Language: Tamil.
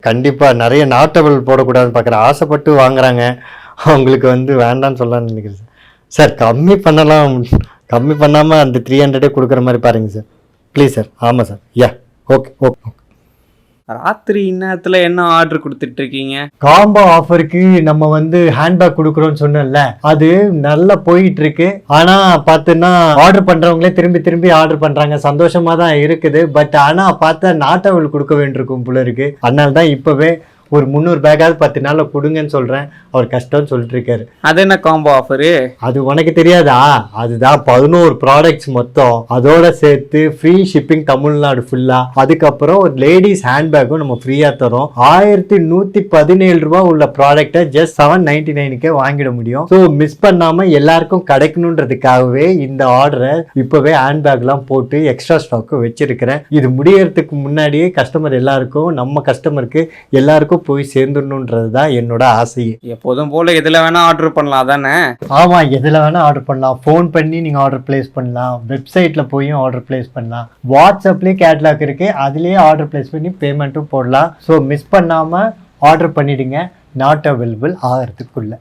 கண்டிப்பா நிறைய நாட்டபிள் போடக்கூடாதுன்னு பார்க்குறேன். ஆசைப்பட்டு வாங்குறாங்க. அவங்களுக்கு வந்து வேண்டான்னு சொல்லலாம்னு நினைக்கிறேன் சார். சார் கம்மி பண்ணலாம். கம்மி பண்ணாமல் அந்த 300 கொடுக்குற மாதிரி பாருங்க சார். Please sir. ஆமாம் சார். Yeah okay okay. ராத்திரி இந்நேரத்துல என்ன ஆர்டர் கொடுத்துட்டு இருக்கீங்க? காம்போ ஆஃபருக்கு நம்ம வந்து ஹேண்ட்பேக் கொடுக்குறோம்னு சொன்னேன்ல, அது நல்லா போயிட்டு இருக்கு. ஆனா பார்த்தீங்கன்னா ஆர்டர் பண்றவங்களே திரும்பி திரும்பி ஆர்டர் பண்றாங்க. சந்தோஷமா தான் இருக்குது. பட் ஆனா பார்த்தா நாட்டவள் கொடுக்க வேண்டியிருக்கும் போல இருக்கு. அதனால தான் இப்பவே ஒரு 300 பேக்காவது 10 நாள்ல கொடுங்கன்னு சொல்றேன். அவர் கஷ்டம்னு சொல்லிட்டு இருக்காரு. அது என்ன காம்போ ஆஃபரு? அது உனக்கு தெரியாதா? அதுதான் 11 ப்ராடக்ட்ஸ் மொத்தம். அதோட சேர்த்து ஃப்ரீ ஷிப்பிங் தமிழ்நாடு ஃபுல்லா. அதுக்கப்புறம் ஒரு லேடிஸ் ஹேண்ட்பேக்கும் நம்ம ஃப்ரீயா தரோம். 1117 ரூபாய் உள்ள ப்ராடக்டை ஜஸ்ட் 799க்கே வாங்கிட முடியும். ஸோ மிஸ் பண்ணாம எல்லாருக்கும் கிடைக்கணுன்றதுக்காகவே இந்த ஆர்டரை இப்பவே ஹேண்ட்பேக்லாம் போட்டு எக்ஸ்ட்ரா ஸ்டாக்கு வச்சிருக்கிறேன். இது முடியறதுக்கு முன்னாடியே கஸ்டமர் எல்லாருக்கும், நம்ம கஸ்டமருக்கு எல்லாருக்கும் போய் சேர்ந்துடணுன்றது தான் என்னோட ஆசை. எப்போதும் போல எதுல வேணா ஆர்டர் பண்ணலாம் தானே? ஆமா, எதுல வேணா ஆர்டர் பண்ணலாம். ஃபோன் பண்ணி நீங்க ஆர்டர் பிளேஸ் பண்ணலாம். வெப்சைட்ல போய் ஆர்டர் பிளேஸ் பண்ணலாம். வாட்ஸ்அப்லயே கேட்லாக் இருக்கு, அதுலயே ஆர்டர் பிளேஸ் பண்ணி பேமெண்ட்டும் போடலாம். ஸோ மிஸ் பண்ணாம ஆர்டர் பண்ணிடுங்க. Not available ஆகிறதுக்குள்ள.